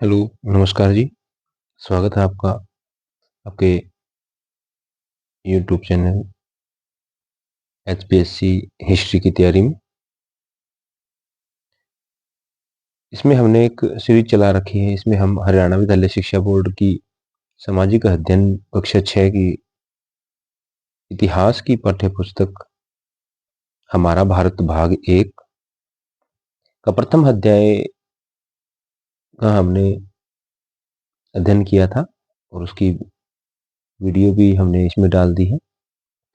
Hello, नमस्कार जी। स्वागत है आपका आपके यूट्यूब चैनल एचपीएससी हिस्ट्री की तैयारी में। इसमें हमने एक सीरीज चला रखी है। इसमें हम हरियाणा विद्यालय शिक्षा बोर्ड की सामाजिक अध्ययन कक्षा 6 की इतिहास की पाठ्य पुस्तक हमारा भारत भाग 1 का प्रथम अध्याय का हमने अध्ययन किया था और उसकी वीडियो भी हमने इसमें डाल दी है।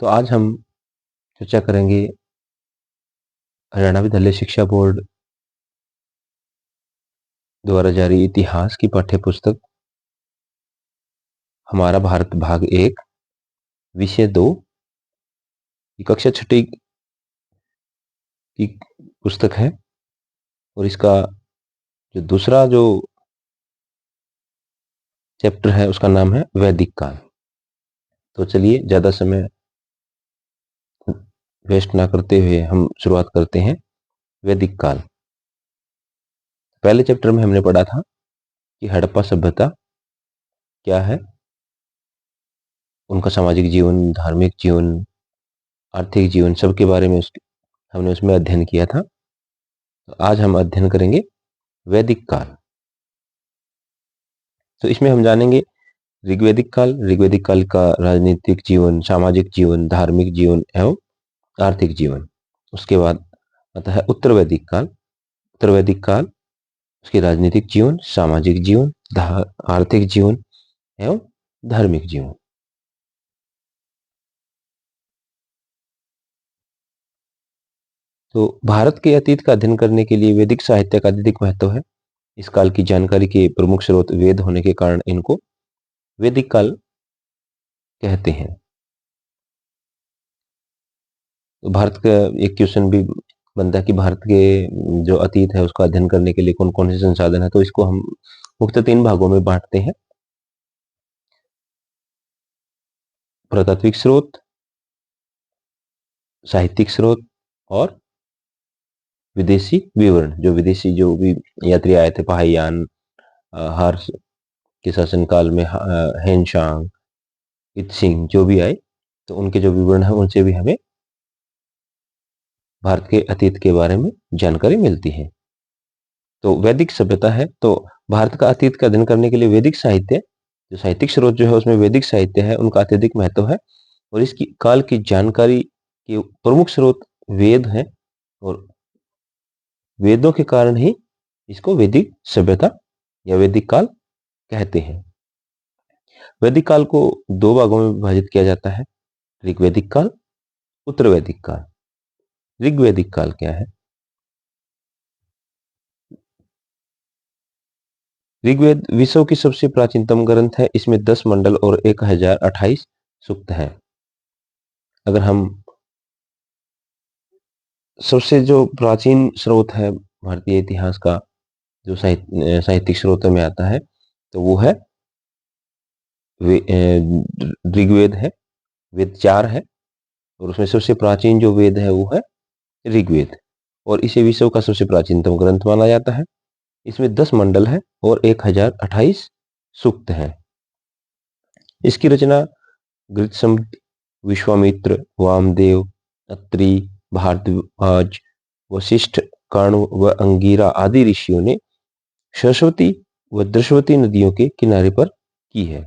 तो आज हम चर्चा करेंगे हरियाणा विद्यालय शिक्षा बोर्ड द्वारा जारी इतिहास की पाठ्य पुस्तक हमारा भारत भाग 1 विषय 2 कक्षा 6 की पुस्तक है और इसका जो दूसरा जो चैप्टर है उसका नाम है वैदिक काल। तो चलिए ज्यादा समय वेस्ट ना करते हुए हम शुरुआत करते हैं। वैदिक काल। पहले चैप्टर में हमने पढ़ा था कि हड़प्पा सभ्यता क्या है, उनका सामाजिक जीवन, धार्मिक जीवन, आर्थिक जीवन सबके बारे में हमने उसमें अध्ययन किया था। तो आज हम अध्ययन करेंगे वैदिक काल। तो इसमें हम जानेंगे ऋग्वैदिक काल का राजनीतिक जीवन, सामाजिक जीवन, धार्मिक जीवन एवं आर्थिक जीवन। उसके बाद आता है उत्तर वैदिक काल। उत्तर वैदिक काल उसके राजनीतिक जीवन, सामाजिक जीवन, आर्थिक जीवन एवं धार्मिक जीवन। तो भारत के अतीत का अध्ययन करने के लिए वैदिक साहित्य का अधिक महत्व है। इस काल की जानकारी के प्रमुख स्रोत वेद होने के कारण इनको वैदिक काल कहते हैं। तो भारत का एक क्वेश्चन भी बनता है कि भारत के जो अतीत है उसका अध्ययन करने के लिए कौन कौन से संसाधन है। तो इसको हम मुख्यतः 3 भागों में बांटते हैं: पुरातात्विक स्रोत, साहित्यिक स्रोत और विदेशी विवरण। जो विदेशी जो भी यात्री आए थे, पहायान, हर्ष के शासनकाल में, हेनशांग, इत्सिंग जो भी आए, तो उनके जो विवरण है उनसे भी हमें भारत के अतीत के बारे में जानकारी मिलती है। तो वैदिक सभ्यता है, तो भारत का अतीत का अध्ययन करने के लिए वैदिक साहित्य, जो साहित्यिक स्रोत जो है उसमें वैदिक साहित्य है, उनका अत्यधिक महत्व है। और इसकी काल की जानकारी के प्रमुख स्रोत वेद हैं और वेदों के कारण ही इसको वैदिक सभ्यता या वैदिक काल कहते हैं। वैदिक काल को 2 भागों में विभाजित किया जाता है: ऋग्वैदिक काल, उत्तर वैदिक काल। ऋग्वैदिक काल क्या है? ऋग्वेद विश्व की सबसे प्राचीनतम ग्रंथ है। इसमें 10 मंडल और 1028 सूक्त हैं। अगर हम सबसे जो प्राचीन स्रोत है भारतीय इतिहास का, जो साहित्यिक स्रोतों में आता है, तो वो है ऋग्वेद है। वेद 4 है और उसमें सबसे प्राचीन जो वेद है वो है ऋग्वेद, और इसे विश्व का सबसे प्राचीनतम ग्रंथ माना जाता है। इसमें 10 मंडल है और 1028 सूक्त हैं। इसकी रचना गृत्सम, विश्वामित्र, वामदेव, अत्रि, भारद्वाज, वशिष्ठ, काणु व अंगिरा आदि ऋषियों ने सरस्वती व दृश्यवती नदियों के किनारे पर की है।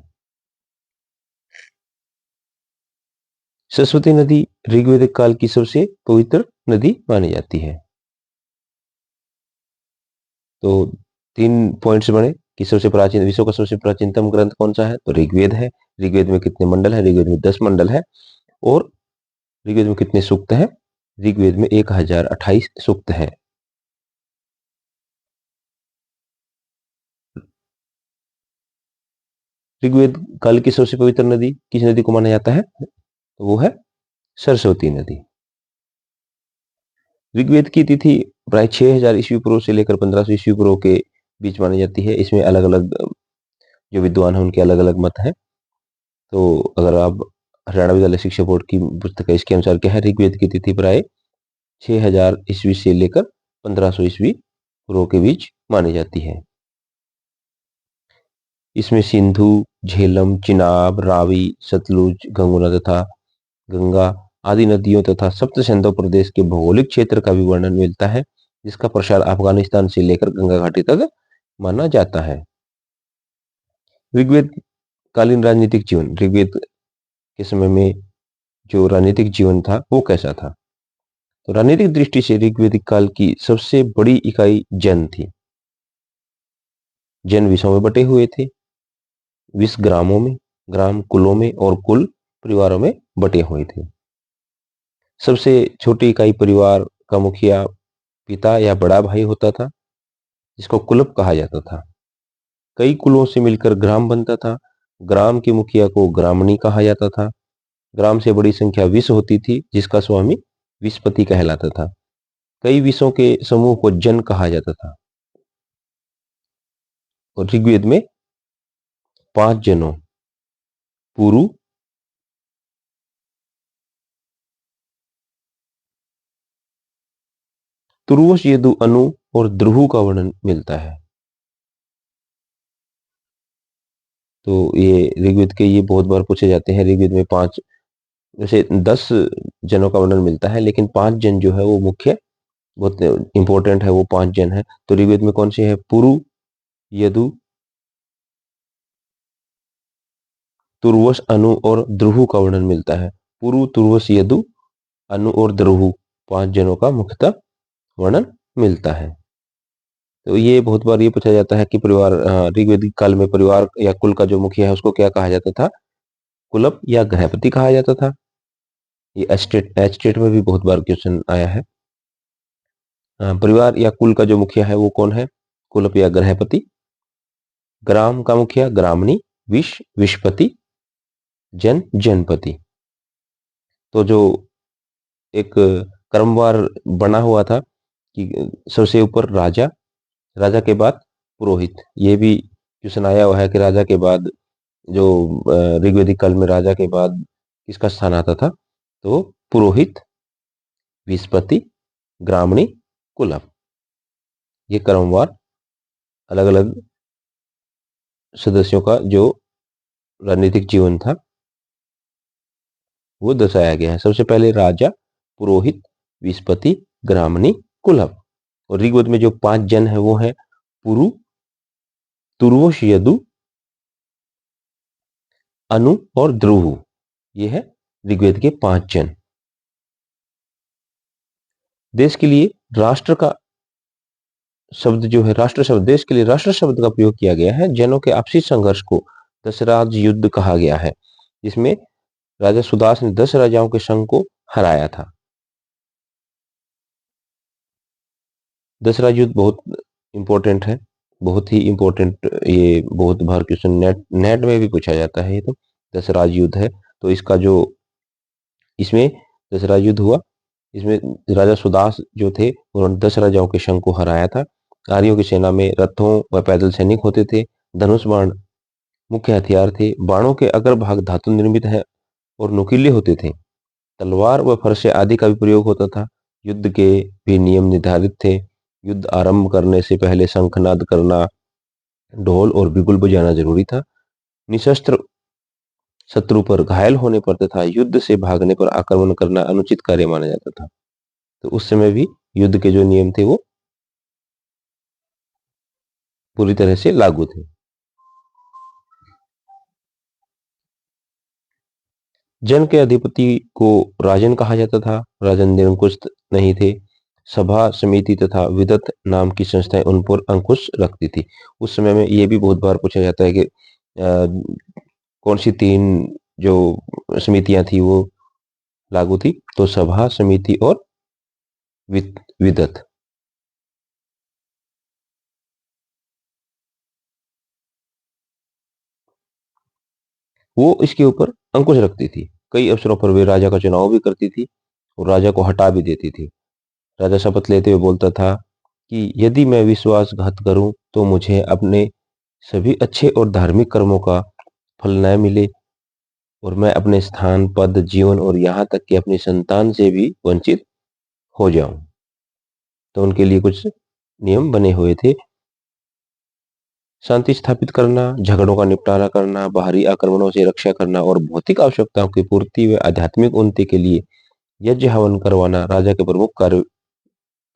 सरस्वती नदी ऋग्वैदिक काल की सबसे पवित्र नदी मानी जाती है। तो 3 पॉइंट्स बने कि सबसे प्राचीन, विश्व का सबसे प्राचीनतम ग्रंथ कौन सा है, तो ऋग्वेद है। ऋग्वेद में कितने मंडल है? ऋग्वेद में 10 मंडल है। और ऋग्वेद में कितने सूक्त हैं? ऋग्वेद में 1028 सूक्त है। ऋग्वेद काल की सबसे पवित्र नदी किस नदी को माना जाता है? तो वो है सरस्वती नदी। ऋग्वेद की तिथि प्राय 6000 ईस्वी पूर्व से लेकर 1500 ईस्वी पूर्व के बीच मानी जाती है। इसमें अलग अलग जो विद्वान हैं उनके अलग अलग मत हैं। तो अगर आप हरियाणा विद्यालय शिक्षा बोर्ड की पुस्तक है, इसके अनुसार क्या है, ऋग्वेद की तिथि प्राय 6000 ईस्वी से लेकर 1500 ईस्वी पूर्व के बीच मानी जाती है। इसमें सिंधु, झेलम, चिनाब, रावी, सतलुज, गंगोना तथा गंगा आदि नदियों तथा सप्त सिंधु प्रदेश के भौगोलिक क्षेत्र का भी वर्णन मिलता है, जिसका प्रसार अफगानिस्तान से लेकर गंगा घाटी तक माना जाता है। ऋग्वेद कालीन राजनीतिक जीवन, ऋग्वेद के समय में जो राजनीतिक जीवन था वो कैसा था? तो राजनीतिक दृष्टि से ऋग्वेदिक काल की सबसे बड़ी इकाई जन थी। जन विषयों में बटे हुए थे, विष ग्रामों में, ग्राम कुलों में और कुल परिवारों में बटे हुए थे। सबसे छोटी इकाई परिवार का मुखिया पिता या बड़ा भाई होता था, जिसको कुलप कहा जाता था। कई कुलों से मिलकर ग्राम बनता था। ग्राम के मुखिया को ग्रामणी कहा जाता था। ग्राम से बड़ी संख्या विष होती थी, जिसका स्वामी विषपति कहलाता था। कई विषों के समूह को जन कहा जाता था। और ऋग्वेद में 5 जनों पुरु, तुर्वश, यदु, अनु और द्रुहु का वर्णन मिलता है। तो ये ऋग्वेद के ये बहुत बार पूछे जाते हैं। ऋग्वेद में 5 वैसे 10 जनों का वर्णन मिलता है, लेकिन 5 जन जो है वो मुख्य बहुत इंपॉर्टेंट है, वो 5 जन है। तो ऋग्वेद में कौन से है? पुरु, यदु, तुर्वश, अनु और द्रुहु का वर्णन मिलता है। पुरु, तुर्वश, यदु, अनु और द्रुहु 5 जनों का मुख्यतः वर्णन मिलता है। तो ये बहुत बार ये पूछा जाता है कि परिवार ऋग्वेदिक काल में परिवार या कुल का जो मुखिया है उसको क्या कहा जाता था? कुलप या गृहपति कहा जाता था। ये एस्टेट में भी बहुत बार क्वेश्चन आया है। परिवार या कुल का जो मुखिया है वो कौन है? कुलप या गृहपति। ग्राम का मुखिया ग्रामणी, विष विषपति, जन जनपति। तो जो एक क्रमवार बना हुआ था कि सबसे ऊपर राजा, राजा के बाद पुरोहित। ये भी क्वेश्चन आया हुआ है कि राजा के बाद जो ऋग्वेदिक काल में राजा के बाद किसका स्थान आता था? तो पुरोहित, विषपति, ग्रामणी, कुलप। ये क्रमवार अलग अलग सदस्यों का जो राजनीतिक जीवन था वो दर्शाया गया है। सबसे पहले राजा, पुरोहित, विषपति, ग्रामणी, कुलप। और ऋग्वेद में जो 5 जन है वो है पुरु, तुर्वश, यदु, अनु और द्रुहु। ये है ऋग्वेद के 5 जन। देश के लिए राष्ट्र का शब्द जो है, राष्ट्र शब्द, देश के लिए राष्ट्र शब्द का प्रयोग किया गया है। जनों के आपसी संघर्ष को दशराज युद्ध कहा गया है, जिसमें राजा सुदास ने 10 राजाओं के संघ को हराया था। दशराज युद्ध बहुत इंपॉर्टेंट है, बहुत ही इंपॉर्टेंट। ये बहुत बार क्वेश्चन नेट नेट में भी पूछा जाता है। ये तो दशराज युद्ध है। तो इसका जो इसमें दशराज युद्ध हुआ, इसमें राजा सुदास जो थे उन्होंने 10 राजाओं के संघ को हराया था। आर्यों की सेना में रथों व पैदल सैनिक होते थे। धनुष बाण मुख्य हथियार थे। बाणों के अग्र भाग धातु निर्मित है और नुकीले होते थे। तलवार व फरसे आदि का भी प्रयोग होता था। युद्ध के भी नियम निर्धारित थे। युद्ध आरंभ करने से पहले शंखनाद करना, ढोल और बिगुल बजाना जरूरी था। निशस्त्र शत्रु पर घायल होने पर तथा युद्ध से भागने पर आक्रमण करना अनुचित कार्य माना जाता था। तो उस समय भी युद्ध के जो नियम थे वो पूरी तरह से लागू थे। जन के अधिपति को राजन कहा जाता था। राजन निरंकुश नहीं थे। सभा, समिति तथा विदत नाम की संस्थाएं उन पर अंकुश रखती थी। उस समय में ये भी बहुत बार पूछा जाता है कि कौन सी 3 जो समितियां थी वो लागू थी? तो सभा, समिति और विदत। वो इसके ऊपर अंकुश रखती थी। कई अवसरों पर वे राजा का चुनाव भी करती थी और राजा को हटा भी देती थी। राजा शपथ लेते हुए बोलता था कि यदि मैं विश्वासघात करूं तो मुझे अपने सभी अच्छे और धार्मिक कर्मों का फल न मिले और मैं अपने स्थान, पद, जीवन और यहाँ तक कि अपनी संतान से भी वंचित हो जाऊं। तो उनके लिए कुछ नियम बने हुए थे। शांति स्थापित करना, झगड़ों का निपटारा करना, बाहरी आक्रमणों से रक्षा करना और भौतिक आवश्यकताओं की पूर्ति व आध्यात्मिक उन्नति के लिए यज्ञ हवन करवाना राजा के प्रमुख कार्य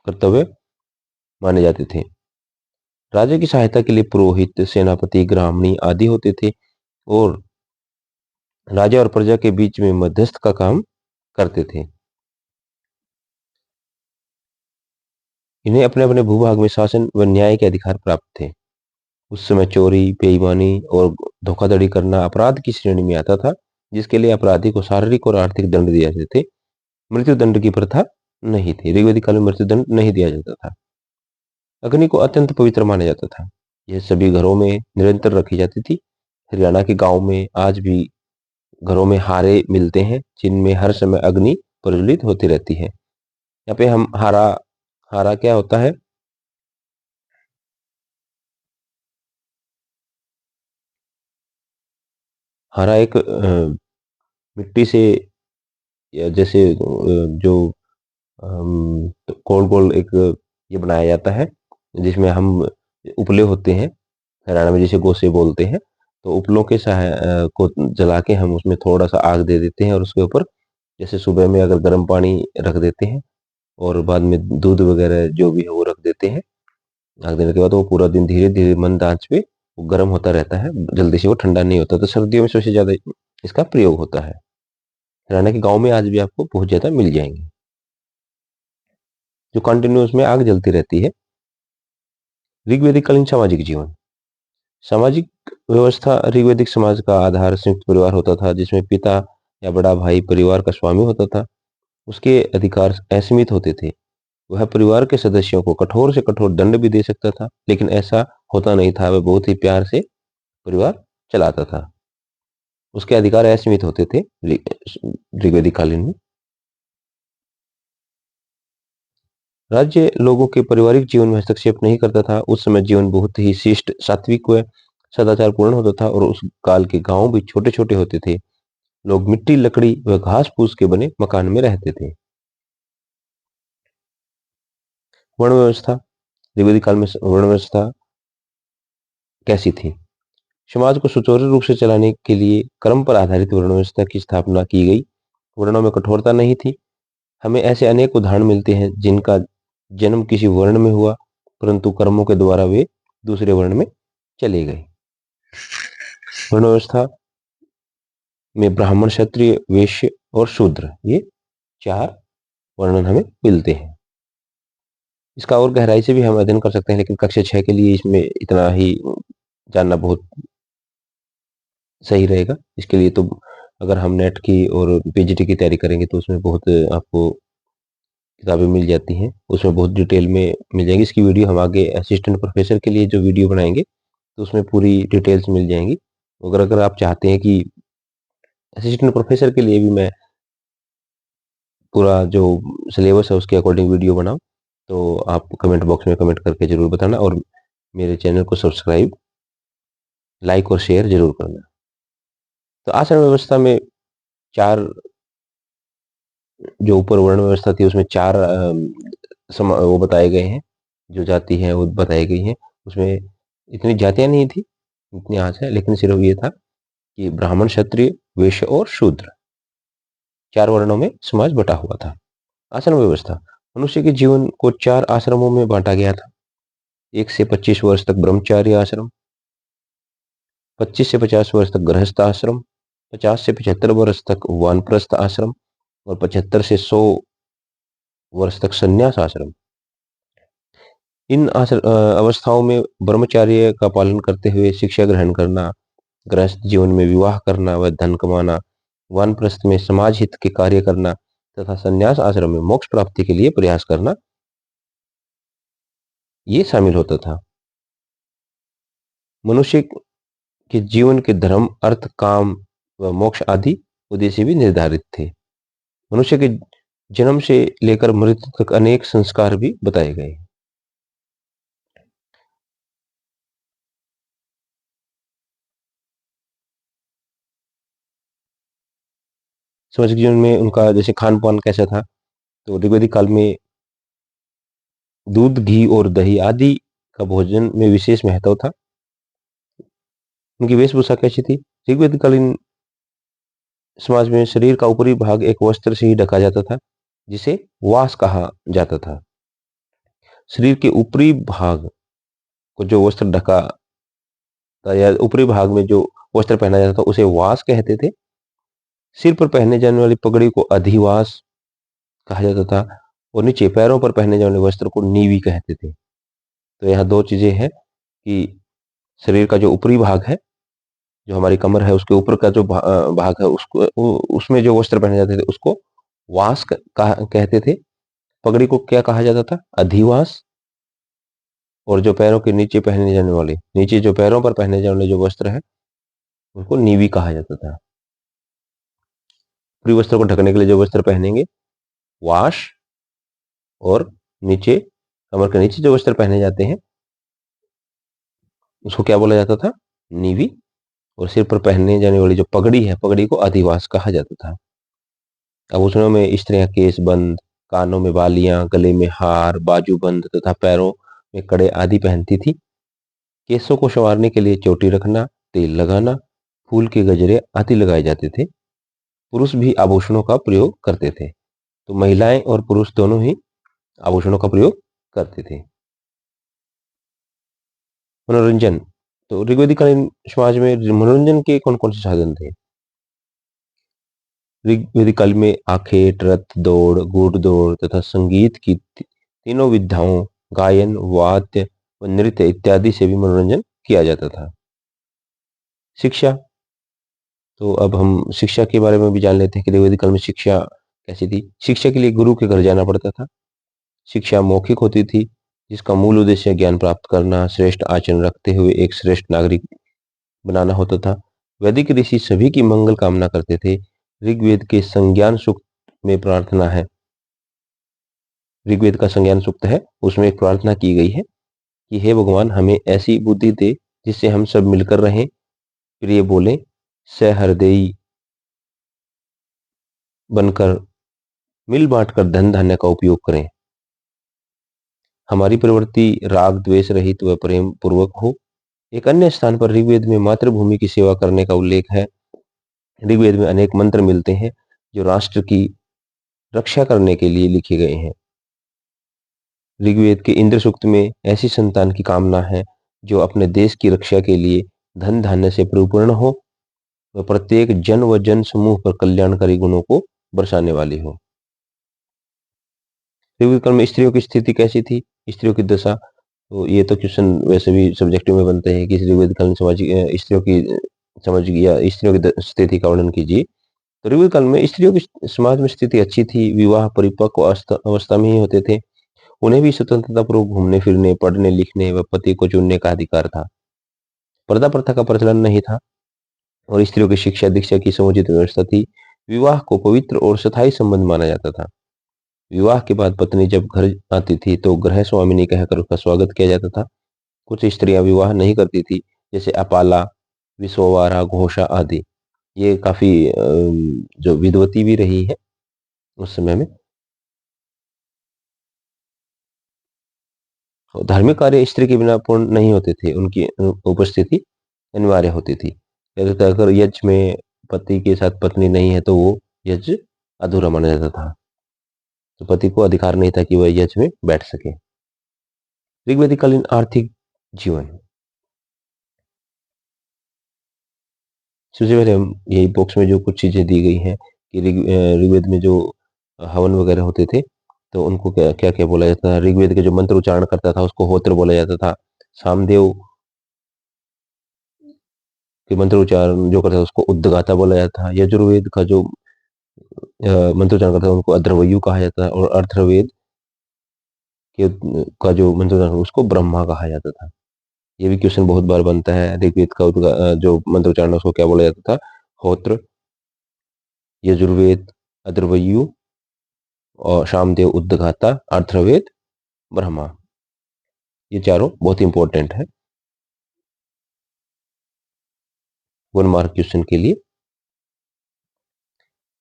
कर्तव्य माने जाते थे। राजा की सहायता के लिए पुरोहित, सेनापति, ग्रामणी आदि होते थे और राजा और प्रजा के बीच में मध्यस्थ का काम करते थे। इन्हें अपने अपने भूभाग में शासन व न्याय के अधिकार प्राप्त थे। उस समय चोरी, बेईमानी और धोखाधड़ी करना अपराध की श्रेणी में आता था, जिसके लिए अपराधी को शारीरिक और आर्थिक दंड दिए जाते थे। मृत्यु दंड की प्रथा नहीं थी। ऋग्वैदिक काल में मृत्यु दंड नहीं दिया जाता था। अग्नि को अत्यंत पवित्र माना जाता था। यह सभी घरों में निरंतर रखी जाती थी। हरियाणा के गांव में आज भी घरों में हारे मिलते हैं, जिनमें हर समय अग्नि प्रज्वलित होती रहती है। यहाँ पे हम हारा, हारा क्या होता है? हारा एक मिट्टी से या जैसे जो गोल गोल एक ये बनाया जाता है, जिसमें हम उपले होते हैं, हरियाणा में जिसे गोसे बोलते हैं। तो उपलों के को जला के हम उसमें थोड़ा सा आग दे देते हैं और उसके ऊपर जैसे सुबह में अगर गर्म पानी रख देते हैं और बाद में दूध वगैरह जो भी है वो रख देते हैं, आग देने के बाद वो पूरा दिन धीरे धीरे मंद आंच पे वो गर्म होता रहता है, जल्दी से वो ठंडा नहीं होता। तो सर्दियों में सबसे ज्यादा इसका प्रयोग होता है। हरियाणा के गांव में आज भी आपको बहुत ज्यादा मिल जाएंगे, जो कंटिन्यूस में आग जलती रहती है। ऋग्वैदिक कालीन सामाजिक जीवन। सामाजिक व्यवस्था ऋग्वैदिक समाज का आधार संयुक्त परिवार होता था, जिसमें पिता या बड़ा भाई परिवार का स्वामी होता था। उसके अधिकार असीमित होते थे। वह परिवार के सदस्यों को कठोर से कठोर दंड भी दे सकता था, लेकिन ऐसा होता नहीं था। वह बहुत ही प्यार से परिवार चलाता था। उसके अधिकार असीमित होते थे ऋग्वैदिक कालीन में। राज्य लोगों के पारिवारिक जीवन में हस्तक्षेप नहीं करता था। उस समय जीवन बहुत ही शिष्ट, सात्विक व सदाचार पूर्ण होता था और उस काल के गांव भी छोटे छोटे होते थे। लोग मिट्टी, लकड़ी व घास फूस के बने मकान में रहते थे। वर्ण व्यवस्था। ऋग्वैदिक काल में वर्ण व्यवस्था कैसी थी? समाज को सुचारू रूप से चलाने के लिए क्रम पर आधारित वर्ण व्यवस्था की स्थापना की गई। वर्णों में कठोरता नहीं थी। हमें ऐसे अनेक उदाहरण मिलते हैं जिनका जन्म किसी वर्ण में हुआ, परंतु कर्मों के द्वारा वे दूसरे वर्ण में चले गए। वर्ण व्यवस्था में ब्राह्मण, क्षत्रिय, वैश्य और शूद्र, ये 4 वर्णन हमें मिलते हैं। इसका और गहराई से भी हम अध्ययन कर सकते हैं, लेकिन कक्षा 6 के लिए इसमें इतना ही जानना बहुत सही रहेगा। इसके लिए तो अगर हम नेट की और पीजीटी की तैयारी करेंगे तो उसमें बहुत आपको किताबें मिल जाती हैं, उसमें बहुत डिटेल में मिल जाएंगी। इसकी वीडियो हम आगे असिस्टेंट प्रोफेसर के लिए जो वीडियो बनाएंगे तो उसमें पूरी डिटेल्स मिल जाएंगी। अगर अगर आप चाहते हैं कि असिस्टेंट प्रोफेसर के लिए भी मैं पूरा जो सिलेबस है उसके अकॉर्डिंग वीडियो बनाऊं, तो आप कमेंट बॉक्स में कमेंट करके जरूर बताना और मेरे चैनल को सब्सक्राइब, लाइक और शेयर जरूर करना। तो आसन व्यवस्था में 4 जो ऊपर वर्ण व्यवस्था थी उसमें 4 वो बताए गए हैं, जो जाति है वो बताई गई है। उसमें इतनी जातियां नहीं थी इतनी आज है, लेकिन सिर्फ ये था कि ब्राह्मण, क्षत्रिय, वैश्य और शूद्र 4 वर्णों में समाज बटा हुआ था। आश्रम व्यवस्था। मनुष्य के जीवन को 4 आश्रमों में बांटा गया था। 1 से 25 वर्ष तक ब्रह्मचार्य आश्रम, 25 से 50 वर्ष तक गृहस्थ आश्रम, 50 से 75 वर्ष तक वानप्रस्थ आश्रम और 75 से 100 वर्ष तक संन्यास आश्रम। इन अवस्थाओं में ब्रह्मचार्य का पालन करते हुए शिक्षा ग्रहण करना, गृहस्थ जीवन में विवाह करना व धन कमाना, वानप्रस्थ में समाज हित के कार्य करना तथा संन्यास आश्रम में मोक्ष प्राप्ति के लिए प्रयास करना, ये शामिल होता था। मनुष्य के जीवन के धर्म, अर्थ, काम व मोक्ष आदि उद्देश्य भी निर्धारित थे। मनुष्य के जन्म से लेकर मृत्यु तक अनेक संस्कार भी बताए गए। सामाजिक जीवन में उनका जैसे खान पान कैसा था, तो ऋग्वैदिक काल में दूध, घी और दही आदि का भोजन में विशेष महत्व था। उनकी वेशभूषा कैसी थी? ऋग्वेदकालीन समाज में शरीर का ऊपरी भाग एक वस्त्र से ही ढका जाता था, जिसे वास कहा जाता था। शरीर के ऊपरी भाग को जो वस्त्र ढका था या ऊपरी भाग में जो वस्त्र पहना जाता था उसे वास कहते थे। सिर पर पहने जाने वाली पगड़ी को अधिवास कहा जाता था और नीचे पैरों पर पहने जाने वाले वस्त्र को नीवी कहते थे। तो यहाँ दो चीजें हैं कि शरीर का जो ऊपरी भाग है, जो हमारी कमर है उसके ऊपर का जो भाग है उसको उसमें जो वस्त्र पहने जाते थे उसको वास कहते थे। पगड़ी को क्या कहा जाता था? अधिवास। और जो पैरों के नीचे पहने जाने वाले, नीचे जो पैरों पर पहने जाने वाले जो वस्त्र है उनको नीवी कहा जाता था। ऊपरी वस्त्र को ढकने के लिए जो वस्त्र पहनेंगे वाश, और नीचे कमर के नीचे जो वस्त्र पहने जाते हैं उसको क्या बोला जाता था? नीवी। और सिर पर पहनने जाने वाली जो पगड़ी है, पगड़ी को अधिवास कहा जाता था। आभूषणों में स्त्रियां केसबंद, कानों में बालियां, गले में हार, बाजूबंद तथा पैरों में कड़े आदि पहनती थी। केसों को संवारने के लिए चोटी रखना, तेल लगाना, फूल के गजरे आदि लगाए जाते थे। पुरुष भी आभूषणों का प्रयोग करते थे। तो महिलाएं और पुरुष दोनों ही आभूषणों का प्रयोग करते थे। मनोरंजन। तो ऋग्वेदिक समाज में मनोरंजन के कौन कौन से साधन थे? ऋग्वेदिक काल में आखेट, रथ दौड़, घुड़दौड़ तथा संगीत की तीनों विधाओं, गायन, वाद्य व नृत्य इत्यादि से भी मनोरंजन किया जाता था। शिक्षा। तो अब हम शिक्षा के बारे में भी जान लेते हैं कि ऋग्वेदिक काल में शिक्षा कैसी थी। शिक्षा के लिए गुरु के घर जाना पड़ता था। शिक्षा मौखिक होती थी, जिसका मूल उद्देश्य ज्ञान प्राप्त करना, श्रेष्ठ आचरण रखते हुए एक श्रेष्ठ नागरिक बनाना होता था। वैदिक ऋषि सभी की मंगल कामना करते थे। ऋग्वेद के संज्ञान सूक्त में प्रार्थना है। ऋग्वेद का संज्ञान सूक्त है, उसमें एक प्रार्थना की गई है कि हे भगवान, हमें ऐसी बुद्धि दे जिससे हम सब मिलकर रहें, प्रिय बोले, सहृदयी बनकर, मिल बांटकर धन धान्य का उपयोग करें। हमारी प्रवृत्ति राग द्वेष रहित व प्रेम पूर्वक हो। एक अन्य स्थान पर ऋग्वेद में मातृभूमि की सेवा करने का उल्लेख है। ऋग्वेद में अनेक मंत्र मिलते हैं जो राष्ट्र की रक्षा करने के लिए लिखे गए हैं। ऋग्वेद के इंद्र सूक्त में ऐसी संतान की कामना है जो अपने देश की रक्षा के लिए धन धान्य से परिपूर्ण हो व प्रत्येक जन व जन समूह पर कल्याणकारी गुणों को बरसाने वाली हो। ऋग्वेद काल में स्त्रियों की स्थिति कैसी थी? स्त्रियों की दशा। तो ये तो क्वेश्चन वैसे भी सब्जेक्टिव में बनते हैं कि ऋग्वेद काल में स्त्रियों की समझ या स्त्रियों की स्थिति का वर्णन कीजिए। तो ऋग्वेद काल में स्त्रियों की समाज में स्थिति अच्छी थी। विवाह परिपक्व अवस्था में ही होते थे। उन्हें भी स्वतंत्रता पूर्वक घूमने फिरने, पढ़ने लिखने व पति को चुनने का अधिकार था। पर्दा प्रथा का प्रचलन नहीं था और स्त्रियों की शिक्षा दीक्षा की समुचित व्यवस्था थी। विवाह को पवित्र और स्थायी संबंध माना जाता था। विवाह के बाद पत्नी जब घर आती थी तो गृह स्वामिनी कहकर उसका स्वागत किया जाता था। कुछ स्त्रियां विवाह नहीं करती थी, जैसे अपाला, विसोवारा, घोषा आदि। ये काफी जो विद्वती भी रही है उस समय में। धार्मिक कार्य स्त्री के बिना पूर्ण नहीं होते थे, उनकी उपस्थिति अनिवार्य होती थी। अगर यज्ञ में पति के साथ पत्नी नहीं है तो वो यज्ञ अधूरा माना जाता था। तो पति को अधिकार नहीं था कि वह यज्ञ में बैठ सके। ऋग्वेदिक कालीन आर्थिक जीवन। सबसे पहले हम यही बॉक्स में जो कुछ चीजें दी गई हैं कि ऋग्वेद में जो हवन वगैरह होते थे तो उनको क्या क्या क्या बोला जाता था। ऋग्वेद के जो मंत्र उच्चारण करता था उसको होत्र बोला जाता था। सामदेव के मंत्र उच्चारण जो करता था उसको उद्गाता बोला जाता था। यजुर्वेद का जो मंत्र उच्चारण करता था उनको अध्र्वयु कहा जाता था और अर्थवेद के का जो मंत्र उच्चारण उसको ब्रह्मा कहा जाता था। ये भी क्वेश्चन बहुत बार बनता है। ऋग्वेद का जो मंत्र उच्चारण उसको क्या बोला जाता था? होत्र, यजुर्वेद अध्र्वयु और शामदेव उद्गाता, अर्थवेद, ब्रह्मा। ये चारों बहुत इंपॉर्टेंट है 1 मार्क क्वेश्चन के लिए।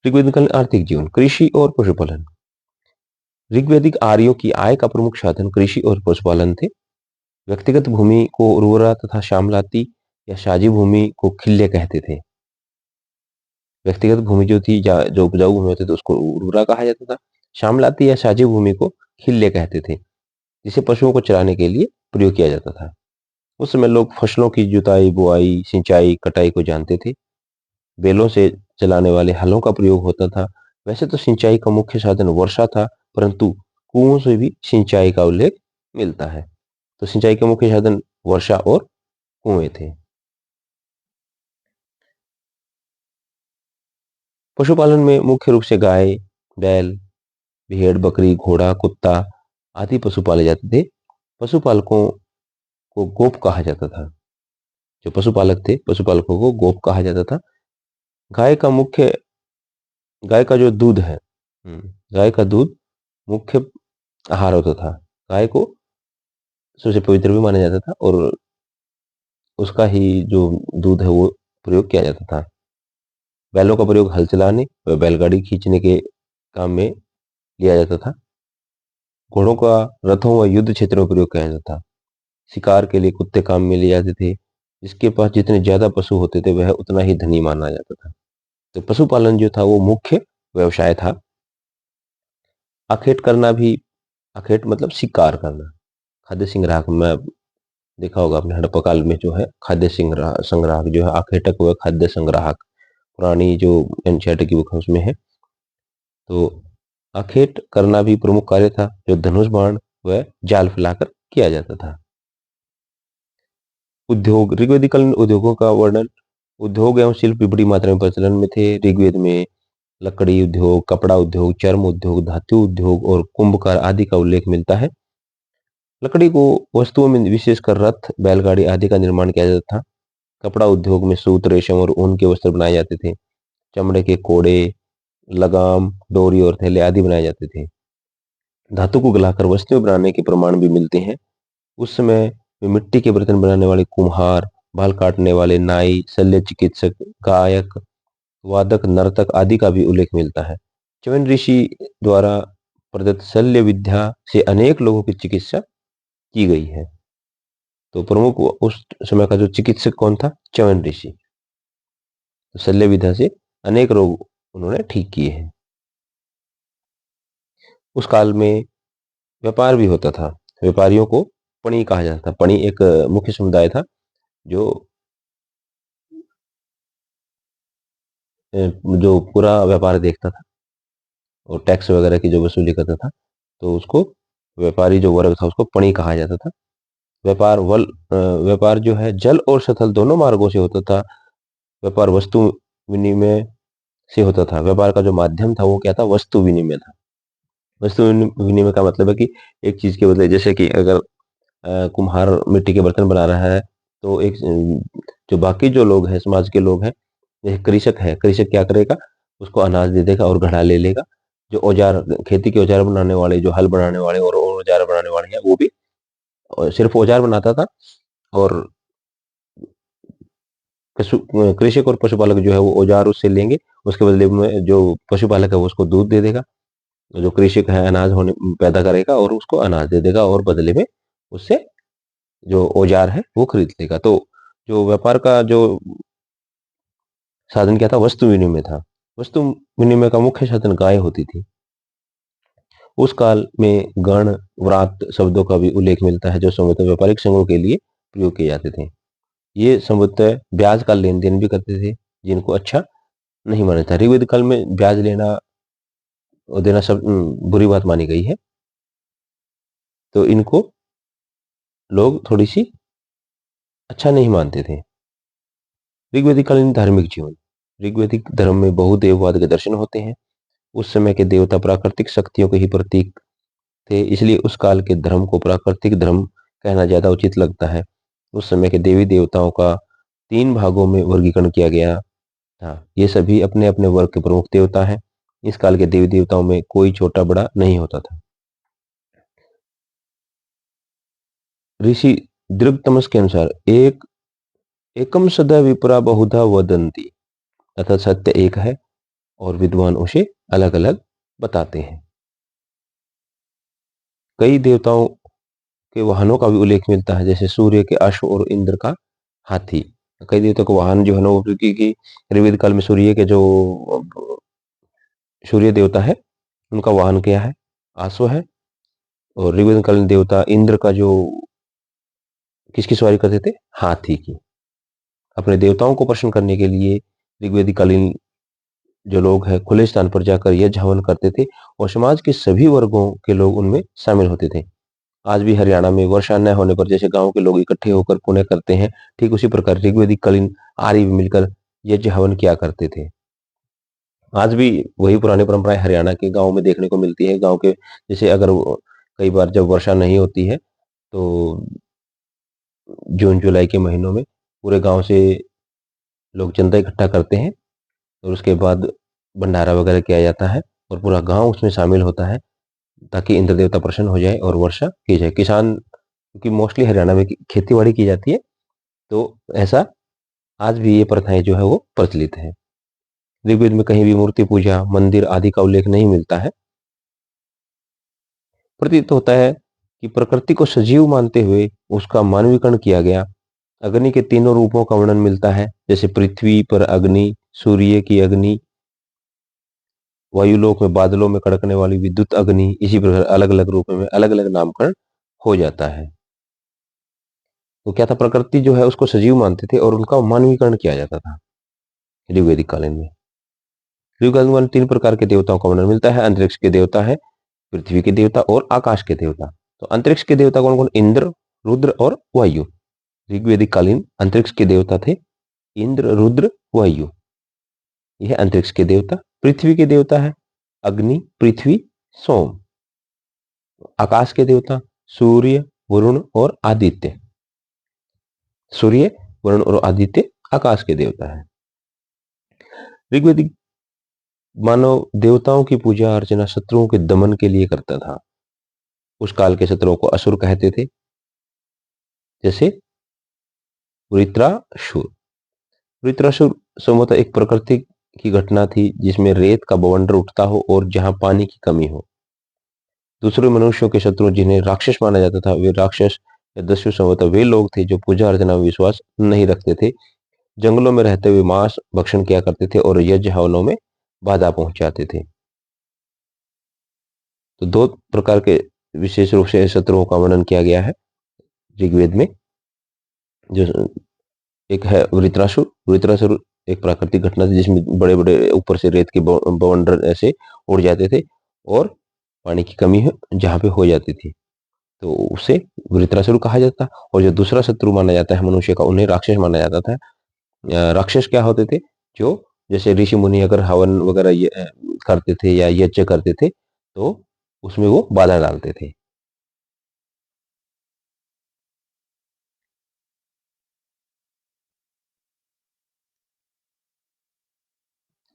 ऋग्वेदिक आर्थिक जीवन, कृषि और पशुपालन। ऋग्वैदिक आर्यों की आय का प्रमुख साधन कृषि और पशुपालन थे। व्यक्तिगत भूमि को उर्वरा तथा श्यामलाती या साझी भूमि को खिल्ले कहते थे। व्यक्तिगत भूमि जो थी या जो उपजाऊ भूमि होती थी उसको उर्वरा कहा जाता था। श्यामलाती या साझी भूमि को खिल्ले कहते थे, जिसे पशुओं को चराने के लिए प्रयोग किया जाता था। उस समय लोग फसलों की जुताई, बुआई, सिंचाई, कटाई को जानते थे। बैलों से चलाने वाले हलों का प्रयोग होता था। वैसे तो सिंचाई का मुख्य साधन वर्षा था, परंतु कुओं से भी सिंचाई का उल्लेख मिलता है। तो सिंचाई के मुख्य साधन वर्षा और कुएं थे। पशुपालन में मुख्य रूप से गाय, बैल, भेड़, बकरी, घोड़ा, कुत्ता आदि पशु पाले जाते थे। पशुपालकों को गोप कहा जाता था। जो पशुपालक थे, पशुपालकों को गोप कहा जाता था। गाय का मुख्य गाय का जो दूध है, गाय का दूध मुख्य आहार होता था। गाय को सबसे पवित्र भी माना जाता था और उसका ही जो दूध है वो प्रयोग किया जाता था। बैलों का प्रयोग हल चलाने व बैलगाड़ी खींचने के काम में लिया जाता था। घोड़ों का रथों व युद्ध क्षेत्रों में प्रयोग किया जाता था। शिकार के लिए कुत्ते काम में लिए जाते थे। जिसके पास जितने ज्यादा पशु होते थे वह उतना ही धनी माना जाता था। तो पशुपालन जो था वो मुख्य व्यवसाय था। आखेट करना भी, आखेट मतलब शिकार करना। खाद्य संग्राहक में देखा होगा आपने, हड़प्पा काल में जो है खाद्य संग्राहक जो है आखेटक व खाद्य संग्राहक, पुरानी जो एनसीईआरटी की बुक है उसमें है। तो आखेट करना भी प्रमुख कार्य था, जो धनुष बाण व जाल फैलाकर किया जाता था। उद्योग, ऋग्वेदिक कालीन उद्योगों का वर्णन। उद्योग एवं शिल्प भी बड़ी मात्रा में प्रचलन में थे। ऋग्वेद में लकड़ी उद्योग, कपड़ा उद्योग, चर्म उद्योग, धातु उद्योग और कुंभकार आदि का उल्लेख मिलता है। लकड़ी को वस्तुओं में विशेषकर रथ, बैलगाड़ी आदि का निर्माण किया जाता था। कपड़ा उद्योग में सूत, रेशम और ऊन के वस्त्र बनाए जाते थे। चमड़े के कोड़े, लगाम, डोरी और थैले आदि बनाए जाते थे। धातु को गलाकर वस्तुएं बनाने के प्रमाण भी मिलते हैं। उस समय में मिट्टी के बर्तन बनाने वाले कुम्हार, बाल काटने वाले नाई, शल्य चिकित्सक, गायक, वादक, नर्तक आदि का भी उल्लेख मिलता है। च्यवन ऋषि द्वारा प्रदत्त शल्य विद्या से अनेक लोगों की चिकित्सा की गई है। तो प्रमुख उस समय का जो चिकित्सक कौन था? च्यवन ऋषि। तो शल्य विद्या से अनेक रोग उन्होंने ठीक किए हैं। उस काल में व्यापार भी होता था। व्यापारियों को पणी कहा जाता था। पणी एक मुख्य समुदाय था जो जो पूरा व्यापार देखता था और टैक्स वगैरह की जो वसूली करता था। तो उसको व्यापारी जो वर्ग था उसको पणी कहा जाता था। व्यापार जो है जल और स्थल दोनों मार्गों से होता था। व्यापार वस्तु विनिमय से होता था। व्यापार का जो माध्यम था वो क्या था? वस्तु विनिमय था। वस्तु विनिमय का मतलब है कि एक चीज के बदले, जैसे कि अगर कुम्हार मिट्टी के बर्तन बना रहा है तो एक जो बाकी जो लोग हैं, समाज के लोग हैं, जैसे कृषक है, कृषक क्या करेगा? उसको अनाज दे देगा और घड़ा ले लेगा। जो औजार, खेती के औजार बनाने वाले, जो हल बनाने वाले और औजार बनाने वाले हैं, वो भी सिर्फ औजार बनाता था। और कृषक और पशुपालक जो है वो औजार उससे लेंगे, उसके बदले में जो पशुपालक है वो उसको दूध दे देगा। जो कृषक है अनाज होने पैदा करेगा और उसको अनाज दे देगा और बदले में उससे जो औजार है वो खरीद लेगा। तो जो व्यापार का जो साधन क्या था? वस्तु विनिमय था। वस्तु विनिमय का मुख्य साधन गाय होती थी। उस काल में गण, व्रात शब्दों का भी उल्लेख मिलता है, जो संभवतः व्यापारिक संघों के लिए प्रयोग किए जाते थे। ये संभवतः ब्याज का लेन देन भी करते थे, जिनको अच्छा नहीं माना था। ऋग्वेद काल में ब्याज लेना और देना सब बुरी बात मानी गई है। तो इनको लोग थोड़ी सी अच्छा नहीं मानते थे। ऋग्वेदिक कालीन धार्मिक जीवन। ऋग्वेदिक धर्म में बहुदेववाद के दर्शन होते हैं। उस समय के देवता प्राकृतिक शक्तियों के ही प्रतीक थे, इसलिए उस काल के धर्म को प्राकृतिक धर्म कहना ज्यादा उचित लगता है। उस समय के देवी देवताओं का 3 भागों में वर्गीकरण किया गया था। ये सभी अपने अपने वर्ग के प्रमुख देवता हैं। इस काल के देवी देवताओं में कोई छोटा बड़ा नहीं होता था। ऋषि दृगतमस के अनुसार एक एकम सदा विप्रा बहुधा वदंती, अर्थात सत्य एक है और विद्वान उसे अलग अलग बताते हैं। कई देवताओं के वाहनों का भी उल्लेख मिलता है, जैसे सूर्य के अश्व और इंद्र का हाथी। कई देवताओं को वाहन जो है ना वो क्योंकि ऋग्वेद काल में सूर्य के जो सूर्य देवता है उनका वाहन क्या है? अश्व है। और ऋग्वेद कालीन देवता इंद्र का जो किसकी सवारी करते थे? हाथी की। अपने देवताओं को प्रसन्न करने के लिए ऋग्वेदिक कालीन जो लोग हैं खुले स्थान पर जाकर यज्ञ हवन करते थे और समाज के सभी वर्गों के लोग उनमें शामिल होते थे। आज भी हरियाणा में वर्षा न होने पर जैसे गांव के लोग इकट्ठे होकर पुण्य करते हैं, ठीक उसी प्रकार ऋग्वेदिक कालीन आर्य भी मिलकर यज्ञ हवन किया करते थे। आज भी वही पुरानी परंपराएं हरियाणा के गाँव में देखने को मिलती है। गाँव के जैसे अगर कई बार जब वर्षा नहीं होती है तो जून जुलाई के महीनों में पूरे गांव से लोग चंदा इकट्ठा करते हैं और उसके बाद भंडारा वगैरह किया जाता है और पूरा गांव उसमें शामिल होता है ताकि इंद्र देवता प्रसन्न हो जाए और वर्षा की जाए। किसान क्योंकि मोस्टली हरियाणा में खेती बाड़ी की जाती है तो ऐसा आज भी ये प्रथाएं जो है वो प्रचलित है। ऋग्वेद में कहीं भी मूर्ति पूजा मंदिर आदि का उल्लेख नहीं मिलता है। प्रतीत होता है कि प्रकृति को सजीव मानते हुए उसका मानवीकरण किया गया। अग्नि के तीनों रूपों का वर्णन मिलता है जैसे पृथ्वी पर अग्नि, सूर्य की अग्नि, वायुलोक में बादलों में कड़कने वाली विद्युत अग्नि। इसी प्रकार अलग अलग रूप में अलग अलग नामकरण हो जाता है। तो क्या था, प्रकृति जो है उसको सजीव मानते थे और उनका मानवीकरण किया जाता था ऋग्वेदिक कालीन में। ऋग्वेद में तीन प्रकार के देवताओं का वर्णन मिलता है। अंतरिक्ष के देवता है, पृथ्वी के देवता और आकाश के देवता। तो अंतरिक्ष के देवता कौन कौन? इंद्र, रुद्र और वायु। ऋग्वेदिक कालीन अंतरिक्ष के देवता थे इंद्र, रुद्र, वायु। यह अंतरिक्ष के देवता। पृथ्वी के देवता है अग्नि, पृथ्वी, सोम। आकाश के देवता सूर्य, वरुण और आदित्य। सूर्य, वरुण और आदित्य आकाश के देवता है। ऋग्वेदिक मानव देवताओं की पूजा अर्चना शत्रुओं के दमन के लिए करता था। उस काल के शत्रुओं को असुर कहते थे, जैसे वृत्रासुर। वृत्रासुर संभवतः एक प्रकृति की घटना थी जिसमें रेत का बवंडर उठता हो और जहां पानी की कमी हो। दूसरे मनुष्यों के शत्रु जिन्हें राक्षस माना जाता था, वे राक्षस या दस्यु संभवतः वे लोग थे जो पूजा अर्चना में विश्वास नहीं रखते थे, जंगलों में रहते हुए मांस भक्षण किया करते थे और यज्ञ हवनों में बाधा पहुंचाते थे। तो दो प्रकार के विशेष रूप से शत्रुओं का वर्णन किया गया है ऋग्वेद में। जो एक है वृत्रासुर। वृत्रासुर एक प्राकृतिक घटना थी जिसमें बड़े बड़े ऊपर से रेत के बवंडर ऐसे उड़ जाते थे और पानी की कमी जहां पे हो जाती थी तो उसे वृत्रासुर कहा जाता। और जो दूसरा शत्रु माना जाता है मनुष्य का, उन्हें राक्षस माना जाता था। राक्षस क्या होते थे? जो जैसे ऋषि मुनि अगर हवन वगैरह करते थे या यज्ञ करते थे तो उसमें वो बाधा डालते थे।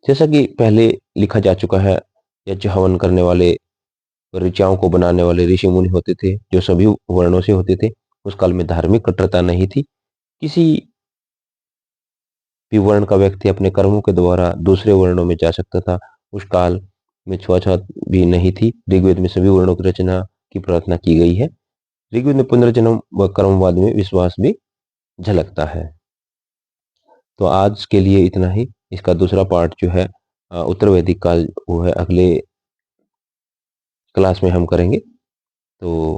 जैसा कि पहले लिखा जा चुका है, यज्ञ हवन करने वाले, ऋचाओं को बनाने वाले ऋषि मुनि होते थे जो सभी वर्णों से होते थे। उस काल में धार्मिक कट्टरता नहीं थी। किसी भी वर्ण का व्यक्ति अपने कर्मों के द्वारा दूसरे वर्णों में जा सकता था। उस काल में छुआछूत भी नहीं थी। ऋग्वेद में सभी वर्णों की रचना की प्रार्थना की गई है। ऋग्वेद में पुनर्जन्म व कर्मवाद में विश्वास भी झलकता है। तो आज के लिए इतना ही। इसका दूसरा पार्ट जो है उत्तर वैदिक काल, वो है अगले क्लास में हम करेंगे। तो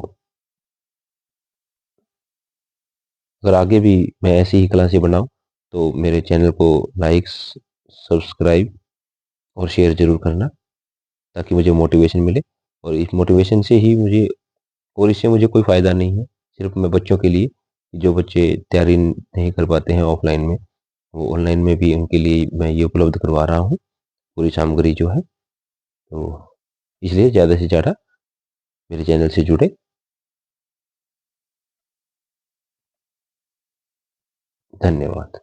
अगर आगे भी मैं ऐसी ही क्लासें बनाऊं तो मेरे चैनल को लाइक, सब्सक्राइब और शेयर जरूर करना ताकि मुझे मोटिवेशन मिले। और इस मोटिवेशन से ही मुझे, और इससे मुझे कोई फ़ायदा नहीं है, सिर्फ मैं बच्चों के लिए, जो बच्चे तैयारी नहीं कर पाते हैं ऑफलाइन में, वो ऑनलाइन में भी उनके लिए मैं ये उपलब्ध करवा रहा हूँ पूरी सामग्री जो है। तो इसलिए ज़्यादा से ज़्यादा मेरे चैनल से जुड़े। धन्यवाद।